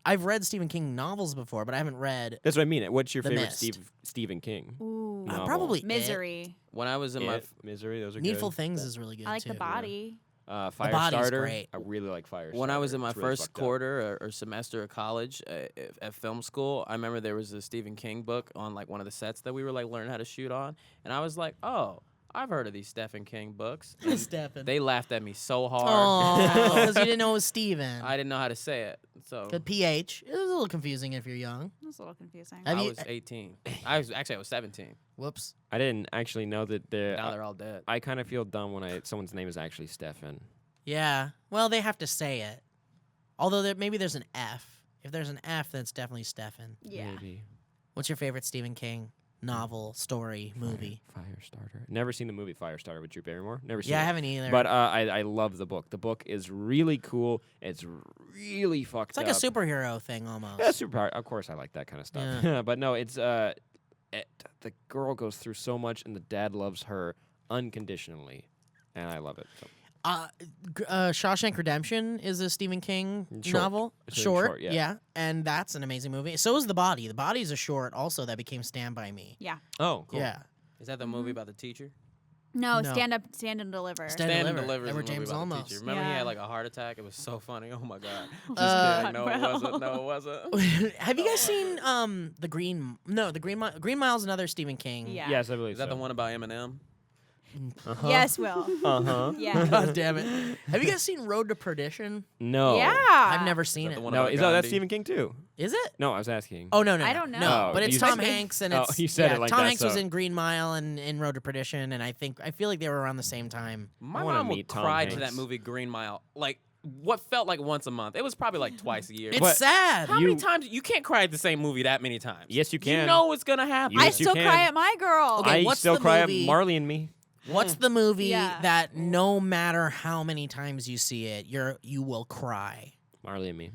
I've read Stephen King novels before, but I haven't read. That's what I mean. What's your The favorite Mist. Stephen King? Ooh. No. Probably Misery. When I was in my It, Misery. Those are Needful good. Things is really good I like too. The Body. Body's Firestarter. great. I really like Firestarter. when I was in my It's really first fucked up. quarter or semester of college at film school, I remember there was a Stephen King book on like one of the sets that we were like learning how to shoot on, and I was like, oh, I've heard of these Stephen King books. And Stephen. they laughed at me so hard. Oh, because you didn't know it was Steven. I didn't know how to say it, so The PH. It was a little confusing if you're young. It was a little confusing. Have I you- was 18. I was 17. Whoops. I didn't actually know that Now they're all dead. I kind of feel dumb when someone's name is actually Stefan. Yeah. Well, they have to say it. Although maybe there's an F. If there's an F, then it's definitely Stefan. Yeah. Maybe. What's your favorite Stephen King novel, story, movie? Firestarter. Never seen the movie Firestarter with Drew Barrymore. Never seen Yeah, it. I haven't either. But I love the book. The book is really cool. It's really fucked it's like up. a superhero thing almost. Yeah, superpower. Of course, I like that kind of stuff. Yeah. But no, it's the girl goes through so much, and the dad loves her unconditionally, and I love it. So. Shawshank Redemption is a Stephen King Short. novel. It's really short, yeah. yeah, and that's an amazing movie. So is The Body. The Body's a short also that became Stand By Me. Yeah. Oh, cool. Yeah. Is that the movie about the teacher? No, No. Stand and Deliver. Stand- Stand and Deliver. Deliver is Edward the movie James about the Olmos. teacher. Remember he Yeah. had like a heart attack? It was so funny. Oh my god. Just Uh, kidding. No, it Well. wasn't. No, it wasn't. Have you guys seen the Green? No, the Green Mile. Green Mile's another Stephen King. Yeah. Yes, I believe Is that so. the one about Eminem? Uh-huh. Yes, Will. Uh-huh. Yeah. God damn it! Have you guys seen Road to Perdition? No. Yeah. I've never seen that it. the one No, about is that's Gandhi? Stephen King too? Is it? No, I was asking. Oh no, I don't know. No, Oh, but it's you Tom said- Hanks and Oh, it's you said it like Tom that, Hanks was so- in Green Mile and in Road to Perdition, and I feel like they were around the same time. My I wanna mom would meet Tom cry to Hanks. that movie Green Mile like what felt like once a month. It was probably like twice a year. It's But- sad. How many You- times you can't cry at the same movie that many times? Yes, you You can. know it's gonna happen. I Yes, you still can. cry at My Girl. Okay, I what's still the cry movie- at Marley and Me. What's the movie Yeah. that no matter how many times you see it, you will cry? Marley and Me.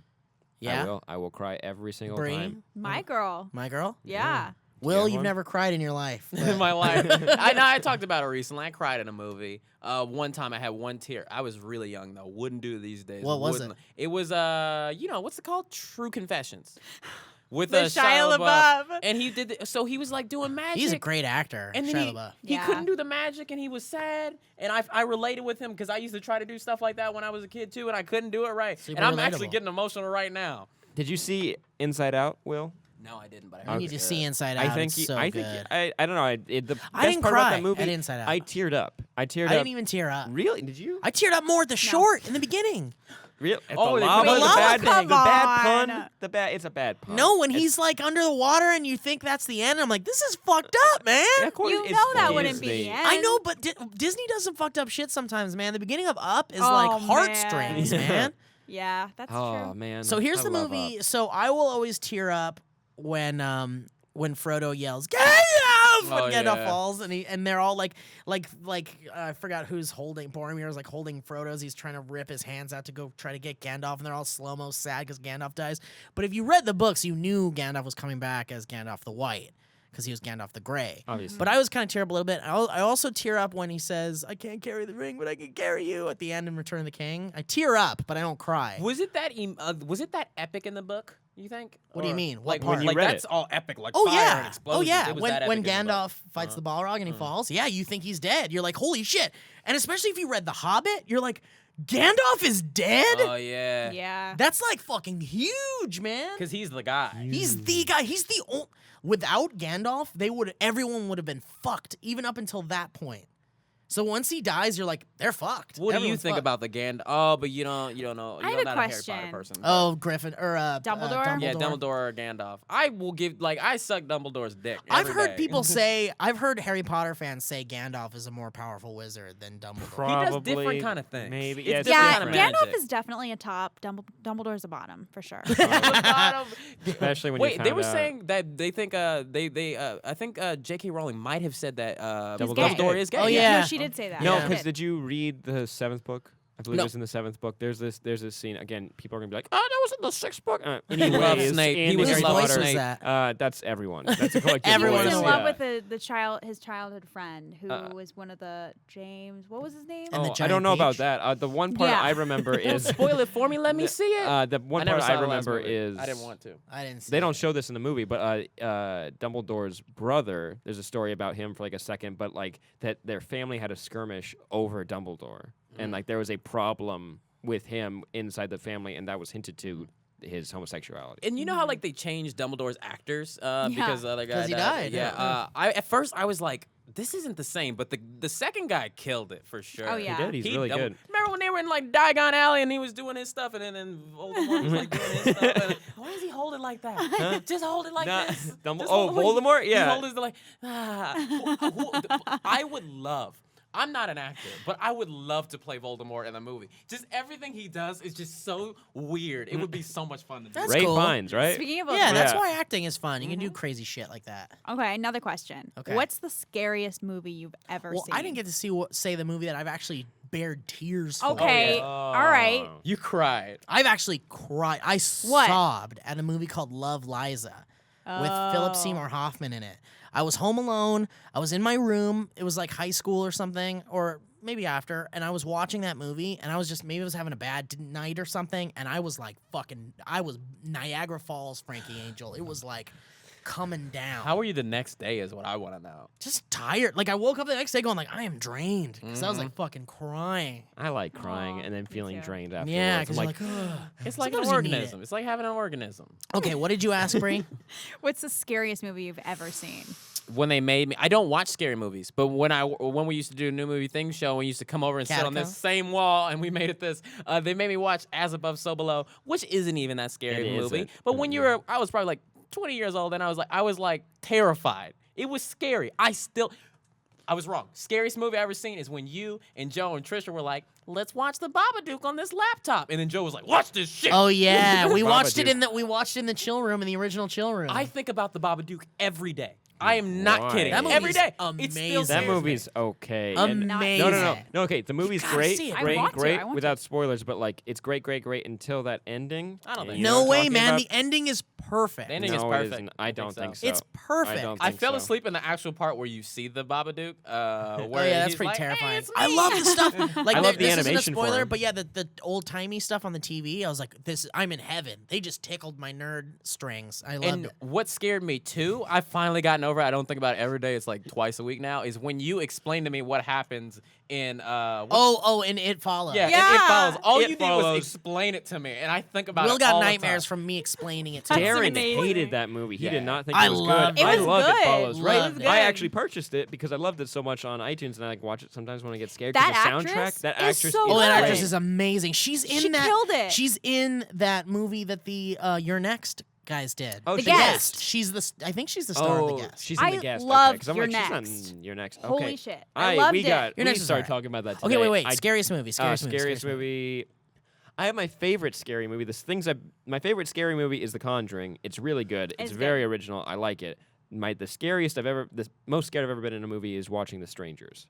Yeah. I will cry every single Bree, time. My Girl. My Girl. Yeah. Will, have you've one? never cried in your life. in my life. I know I talked about it recently. I cried in a movie. One time I had one tear. I was really young though. Wouldn't do it these days. What was Wouldn't. it? It was what's it called? True Confessions. With With Shia LaBeouf. And he did so he was like doing magic. He's a great actor. And then Shia he LaBeouf. Yeah. couldn't do the magic and he was sad. And I related with him because I used to try to do stuff like that when I was a kid too, and I couldn't do it right. Super and I'm actually relatable. getting emotional right now. Did you see Inside Out, Will? No, I didn't, but I You heard need it's to good. see Inside Out. I think it's you- so I good. think I don't know. The best I didn't part about cry that movie, at Inside Out. I teared up. I teared I up. didn't even tear up. Really? Did you? I teared up more at the short in the beginning. Real? At Oh, the they lava, put the lava bad, thing. the bad Come pun. on. It's a bad pun. No, when It's- he's like under the water and you think that's the end. I'm like, this is fucked up, man. Yeah, of course, You it's know that wouldn't be Disney. the end. I know, but Disney does some fucked up shit sometimes, man. The beginning of Up is Oh, like man. heartstrings, man. Yeah, that's Oh true. man. So here's I the love movie. Up. So I will always tear up when Frodo yells Gandalf Oh, when Gandalf yeah. falls, and they're all like I forgot who's holding Boromir's like holding Frodo as he's trying to rip his hands out to go try to get Gandalf, and they're all slow mo sad because Gandalf dies. But if you read the books, you knew Gandalf was coming back as Gandalf the White. because he was Gandalf the Grey. Obviously. But I was kind of tear up a little bit. I also tear up when he says, "I can't carry the ring, but I can carry you" at the end in Return of the King. I tear up, but I don't cry. Was it that epic in the book? You think? What do you Or, mean? What Like, part? when you like read that's it. all epic, like Oh fire yeah, and explosions. oh yeah. It was When that epic in the book. Gandalf fights the Balrog and he falls, yeah, you think he's dead. You're like, holy shit! And especially if you read The Hobbit, you're like, Gandalf is dead. Oh yeah. Yeah. That's like fucking huge, man. Because he's the guy. He's the guy. He's the only. Without Gandalf, everyone would have been fucked even up until that point. So once he dies, you're like, they're fucked. What do you Everyone's think fucked. about the Gandalf? Oh, but you don't know. I You're have a not a Harry question. Potter person. Oh, Griffin or Dumbledore? Yeah, Dumbledore or Gandalf. I will give I suck Dumbledore's dick. I've every heard day. people say. I've heard Harry Potter fans say Gandalf is a more powerful wizard than Dumbledore. Probably. He does different kind of things. Maybe. It's Yeah, it's different Yeah, kind of Gandalf magic. is definitely a top. Dumbledore's a bottom for sure. Especially when you Wait, found they were out. saying that they think I think J.K. Rowling might have said that Dumbledore Dumbledore gay. is gay. Oh, yeah. No, she did say that. No, Yeah. because did you read the 7th book? I believe No. it was in the 7th book. There's this scene again. People are gonna be like, "Oh, that was in the 6th book." He loved Snape. He was Whose in love with voice was Snape. that? That's everyone. That's a collective Everyone He voice. was in knows love yeah. with his childhood friend who was one of the James. What was his name? And the Oh, I giant don't know about peach? that. The one part Yeah. I remember is Spoil it for me. Let me see it. the one I never part saw I the last remember movie. is I didn't want to. I didn't. See They don't it. show this in the movie, but Dumbledore's brother. There's a story about him for like a second, but like that their family had a skirmish over Dumbledore, and like there was a problem with him inside the family, and that was hinted to his homosexuality. And you know how like they changed Dumbledore's actors because the other guy 'Cause he died, Yeah. yeah. At first I was like, this isn't the same, but the second guy killed it for sure. Oh, yeah. He did. He's really good. Remember when they were in like Diagon Alley and he was doing his stuff, and then Voldemort was like doing his stuff. And, why does he hold it like that? Huh? Just hold it like Nah, this. Dumble- Just oh, hold it. Voldemort? He Yeah. hold his like. I would love. I'm not an actor, but I would love to play Voldemort in a movie. Just everything he does is just so weird. It would be so much fun to do. That's Ray cool. Fiennes, right? Speaking of Yeah, that's Yeah. why acting is fun. You can do crazy shit like that. Okay, another question. Okay. What's the scariest movie you've ever Well, seen? I didn't get to say the movie that I've actually bared tears for. Okay, all right. You cried. I've actually cried. I sobbed at a movie called Love, Liza with Philip Oh. Seymour Hoffman in it. I was home alone. I was in my room. It was like high school or something, or maybe after, and I was watching that movie, and I was just, maybe I was having a bad night or something, and I was like I was Niagara Falls Frankie Angel. It was like coming down. How were you the next day is what I want to know. Just tired. Like I woke up the next day going like, I am drained, because I was like fucking crying. I like crying Aw, and then me feeling too. drained afterwards. Yeah, I'm because like, you're like, ugh. It's like an Sometimes you need organism. It's like having an organism. Okay, what did you ask, Bree? What's the scariest movie you've ever seen? When they made me, I don't watch scary movies, but when we used to do a new movie thing show, we used to come over and sit on Catacomb? this same wall, and we made it this. They made me watch As Above, So Below, which isn't even that scary It movie. isn't. But when I was probably like 20 years old, and I was like terrified. It was scary. I was wrong. Scariest movie I ever seen is when you and Joe and Trisha were like, let's watch the Babadook on this laptop. And then Joe was like, watch this shit. Oh yeah, we watched it Babadook. in the chill room, in the original chill room. I think about the Babadook every day. I am not Why? kidding. That Every movie's day. It still amazing. that scares me. movie's okay. And- Amazing. No. Okay, the movie's gotta great, see it. I great, want to, I want without spoilers, but like it's great until that ending. I don't think You so. know No what I'm way, talking man. about? The ending is perfect. The ending no, is it perfect. isn't. I don't think so. It's perfect. I don't I think fell so. asleep in the actual part where you see the Babadook. Oh Where yeah, that's he's pretty like, terrifying. Hey, it's I me." love the stuff. Like I love the this isn't a animation for spoiler, him. but yeah, the old timey stuff on the TV. I was like, I'm in heaven. They just tickled my nerd strings. I loved And it. what scared me too, I've finally gotten over it. I don't think about it every day. It's like twice a week now. Is when you explain to me what happens in And It Follows. yeah, Yeah. It follows. All It you did was Follows. explain it to me, and I think about Will it got all the nightmares time. from me explaining it to That's him. Darren amazing. hated that movie. He Yeah. did not think I it was loved good. it. I It was love good. It Follows. Right? Loved it. I Good. actually purchased it because I loved it so much on iTunes, and I like watch it sometimes when I get scared. That 'cause the actress soundtrack, that is actress, so Oh, that good. actress is amazing. She's in She that. killed it. She's in that movie that the You're Next guys did. Oh, The she's- Guest. She's I think she's the star of Oh, The Guest. she's in I the guest. love okay, 'cause I'm You're like, Next. she's on You're Next. Okay. Holy shit. I loved we it. got. You're we Next is started alright. talking about that today. Okay, wait. I- Scariest movie. Scariest movie. Scariest movie. I have my favorite scary movie. My favorite scary movie is The Conjuring. It's really good. It's It's very good. original. I like it. The most scared I've ever been in a movie is watching The Strangers.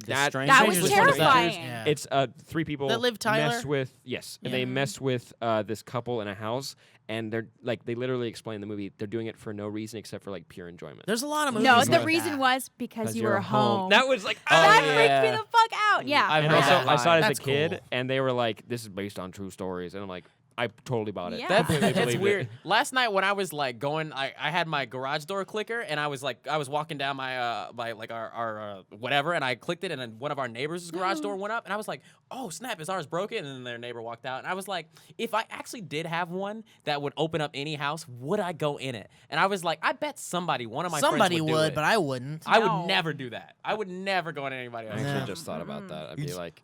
That was Strangers with terrifying. Strangers, yeah. It's three people That Liv Tyler? mess with and they mess with this couple in a house, and they're like they literally explain in the movie they're doing it for no reason except for like pure enjoyment. There's a lot of movies. No, like the that. reason was because you you're were home. That was like that yeah. freaked me the fuck out. Yeah. I've And heard also, that I saw it as That's a kid, cool. and they were like, "This is based on true stories," and I'm like, I totally bought it. Yeah. Completely That's believed weird. it. Last night when I was like going, I had my garage door clicker, and I was walking down my like our whatever, and I clicked it, and then one of our neighbors' garage door went up, and I was like, oh snap, is ours broken? And then their neighbor walked out, and I was like, if I actually did have one that would open up any house, would I go in it? And I was like, I bet one of my Somebody friends would, do would, it. but I wouldn't. I No. would never do that. I would never go in anybody I else's actually house. just thought about that. I'd be like,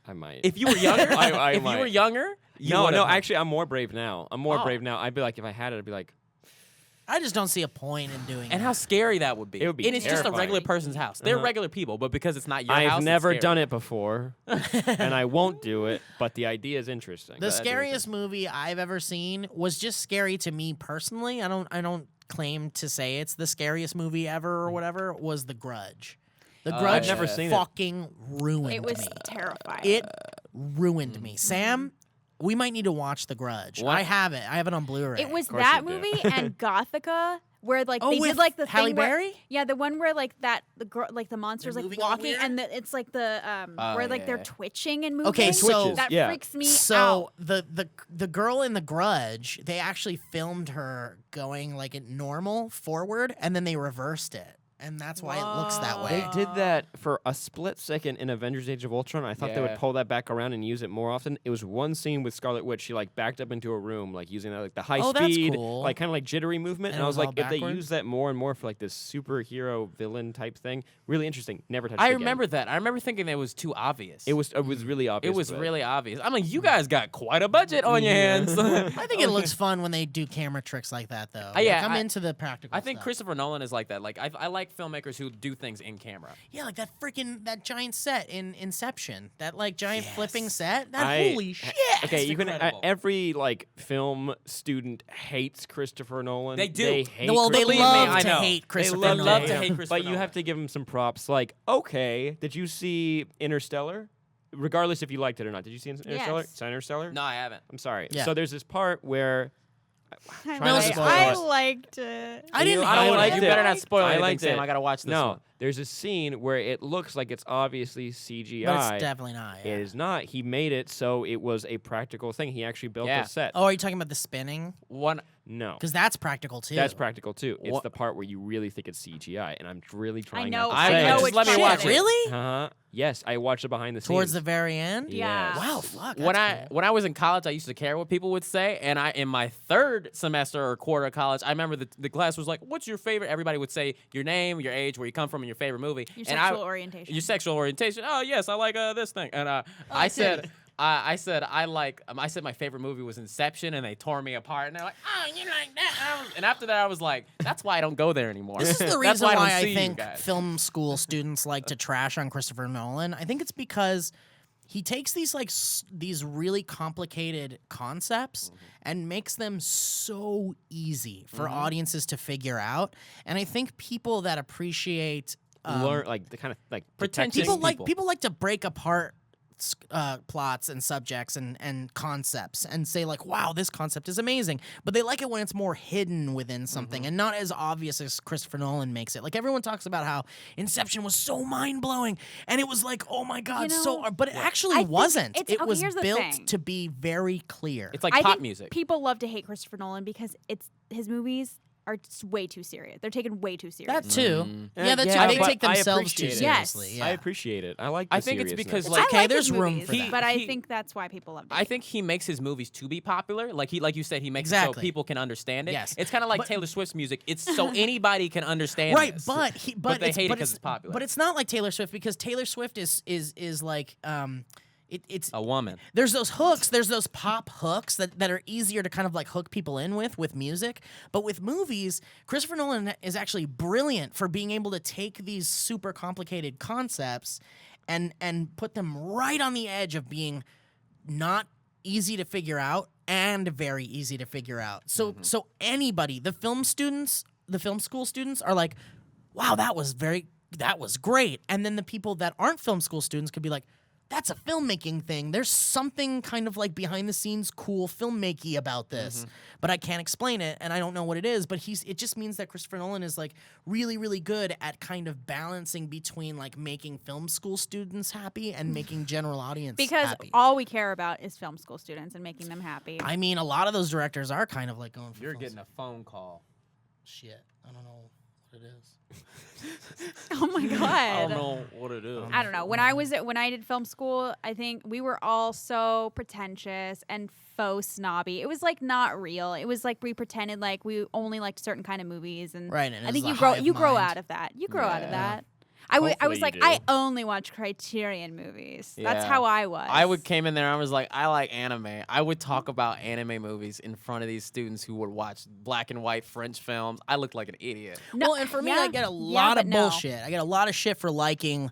I might. If you were younger, I if you might. were younger, you no, would've. actually, I'm more brave now. I'm more Oh. brave now. I'd be like, if I had it, I'd be like, I just don't see a point in doing And that. how scary that would be. It would be And it's just a regular terrifying. person's house. They're Uh-huh. regular people, but because it's not your house, I've it's never scary. done it before, and I won't do it. But the idea is interesting. The scariest movie I've ever seen was just scary to me personally. I don't claim to say it's the scariest movie ever or whatever. Was The Grudge. The Grudge I've never seen it. fucking ruined It was me. terrifying. It ruined me. Sam, we might need to watch The Grudge. What? I have it. I have it on Blu-ray. It was course that you do. movie and Gothica where like Oh, they with did like the Halle thing where, Berry? yeah, the one where like the girl like the monster's They're like moving all walking weird? and it's like the where like they're yeah. twitching and moving. Okay, so- Twitches, that yeah. freaks me So out. the girl in The Grudge, they actually filmed her going like it normal forward, and then they reversed it, and that's why it looks that way. They did that for a split second in Avengers: Age of Ultron. I thought they would Yeah. pull that back around and use it more often. It was one scene with Scarlet Witch. She like backed up into a room, like using like the high Oh, that's speed, cool. like kind of like jittery movement. And And it I was was like, all if they backward? use that more and more for like this superhero villain type thing, really interesting. Never touched. I it again. remember that. I remember thinking that it was too obvious. It was really obvious. It was but- really obvious. I mean, you guys got quite a budget on your hands. I think it looks fun when they do camera tricks like that, though. Yeah, Like, I'm I- into the practical. I think stuff. Christopher Nolan is like that. Like I like filmmakers who do things in camera. Yeah, like that giant set in Inception, that like giant Yes. flipping set. That I- holy shit! Okay, It's you can. incredible. Every like film student hates Christopher Nolan. They do. They hate. Well, they Believe me, love I to know. hate Christopher They Nolan. love to him. hate Christopher But you Nolan. have to give him some props. Like, okay, did you see Interstellar? Regardless if you liked it or not, did you see Interstellar? Yes. Saw Interstellar? No, I haven't. I'm sorry. Yeah. So there's this part where. I, No like- spoilers. I liked it. I didn't. I don't hate want it. to. You liked better it. not spoil I anything, liked Sam. it. I gotta watch this No, one. there's a scene where it looks like it's obviously CGI. But it's definitely not. It Yeah. is not. He made it so it was a practical thing. He actually built Yeah. a set. Oh, are you talking about the spinning? One. No. Because that's practical too. That's practical too. It's What- the part where you really think it's CGI, and I'm really trying know- not to I say know it. Just let me shit watch it. Really? Uh-huh. Yes, I watched it behind the scenes. Towards the very end. Yeah. Yes. Wow. Fuck. When that's cool. I was in college, I used to care what people would say, and in my third semester or quarter of college, I remember the class was like, "What's your favorite?" Everybody would say your name, your age, where you come from, and your favorite movie. Your and sexual orientation. Your sexual orientation. Oh yes, I like this thing. And I said. I said my favorite movie was Inception, and they tore me apart. And they're like, "Oh, you like that?" And after that, I was like, "That's why I don't go there anymore." This is the That's reason why why don't I see you think guys. film school students like to trash on Christopher Nolan. I think it's because he takes these like these really complicated concepts and makes them so easy for audiences to figure out. And I think people that appreciate learn like the kind of like Pretentious detecting- people like to break apart plots and subjects and concepts and say like, wow, this concept is amazing, but they like it when it's more hidden within something and not as obvious as Christopher Nolan makes it. Like everyone talks about how Inception was so mind-blowing and it was like, oh my god, You so know, but it actually I think wasn't. it's- It okay, was here's the built thing. to be very clear. It's like I pop think music. people love to hate Christopher Nolan because his movies are just way too serious. They're taken way too seriously. that too. Yeah, that Yeah, too. They but take I themselves too appreciate it. seriously. Yes. Yeah. I appreciate it. I like. The I think it's seriousness. because like okay, I like there's his room movies, for that. but I He- think that's why people love it. I think he makes his movies to be popular. Like you said, he makes it Exactly. so people can understand it. Yes. It's kind of like But- Taylor Swift's music. It's so anybody can understand. Right, this. but But they hate it 'cause it's popular. But it's not like Taylor Swift because Taylor Swift is like it's a woman. there's those hooks, there's those pop hooks that are easier to kind of like hook people in with music. But with movies, Christopher Nolan is actually brilliant for being able to take these super complicated concepts and put them right on the edge of being not easy to figure out and very easy to figure out. So anybody, the film school students are like, wow, that was very that was great. And then the people that aren't film school students could be like, that's a filmmaking thing. There's something kind of like behind the scenes cool filmmaking about this, but I can't explain it and I don't know what it is, but it just means that Christopher Nolan is like really, really good at kind of balancing between like making film school students happy and making general audience Because happy. all we care about is film school students and making them happy. I mean, a lot of those directors are kind of like going for You're film getting a phone call. shit. I don't know what it is. Oh my god. I don't know what it is. I don't know. When I did film school, I think we were all so pretentious and faux snobby. It was like not real. It was like we pretended like we only liked certain kind of movies, and Right, and I it think was you a grow hive grow mind. out of that. You grow out of Yeah. that. I was Hopefully like, you do. I only watch Criterion movies. That's Yeah. how I was. Came in there. I was like, I like anime. I would talk about anime movies in front of these students who would watch black and white French films. I looked like an idiot. No, Well, and for me, yeah, I get a yeah, lot but of no. bullshit. I get a lot of shit for liking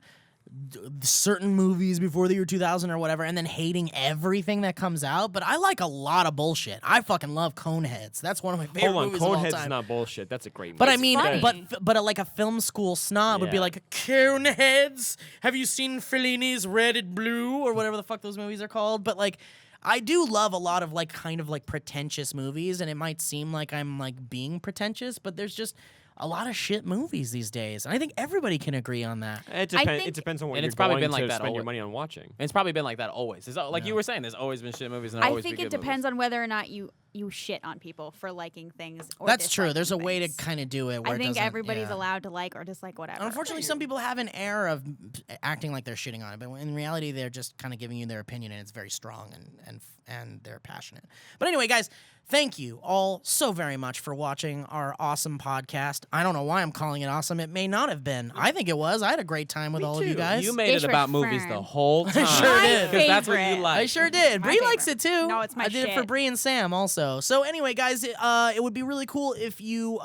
certain movies before the year 2000 or whatever, and then hating everything that comes out. But I like a lot of bullshit. I fucking love Coneheads. That's one of my favorite Hold on, movies of all Conehead's time. not bullshit. That's a great movie. But I It's mean, funny. but like a film school snob would be Yeah. like, Coneheads. Have you seen Fellini's Red and Blue or whatever the fuck those movies are called? But like, I do love a lot of like kind of like pretentious movies, and it might seem like I'm like being pretentious, but there's just a lot of shit movies these days, and I think everybody can agree on that. It, think- it depends on what And you're it's probably going been like to that spend your always. money on watching. And it's probably been like that always. It's like you were saying, there's always been shit movies and there'll I always think be it good depends on whether or not you shit on people for liking things. Or That's true. There's a disliking way to things. kind of do it. Where I it think doesn't- everybody's yeah. allowed to like or dislike whatever. Unfortunately, some people have an air of acting like they're shitting on it, but in reality, they're just kind of giving you their opinion, and it's very strong and they're passionate. But anyway, guys, thank you all so very much for watching our awesome podcast. I don't know why I'm calling it awesome. It may not have been. I think it was. I had a great time with all of you guys. You made it Stage about for movies Fern. the whole time. sure did. Because that's what you Favorite. like. I sure did. My Bree likes favorite. it too. No, it's my I did it for shit. Bree and Sam also. So anyway, guys, it would be really cool if you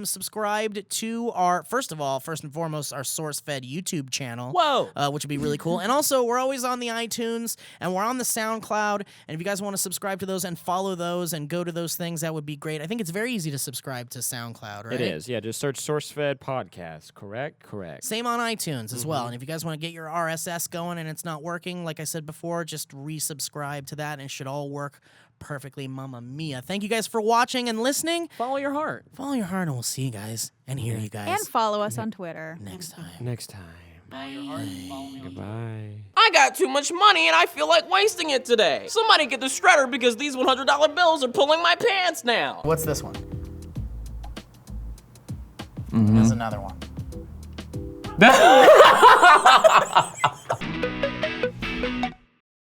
subscribed to our first and foremost our SourceFed YouTube channel. Whoa. Which would be really cool. And also, we're always on the iTunes and we're on the SoundCloud. And if you guys want to subscribe to those and follow those and go to those things, that would be great. I think it's very easy to subscribe to SoundCloud, right? It is, yeah. Just search SourceFed Podcast. Correct. Same on iTunes as well. And if you guys want to get your RSS going and it's not working, like I said before, just resubscribe to that and it should all work perfectly. Mamma mia. Thank you guys for watching and listening. Follow your heart. Follow your heart and we'll see you guys and hear you guys And follow us on Twitter. next time. Next time. Follow your heart. Follow me on Goodbye. I got too much money and I feel like wasting it today. Somebody get the shredder because these $100 bills are pulling my pants now. What's this one? There's another one.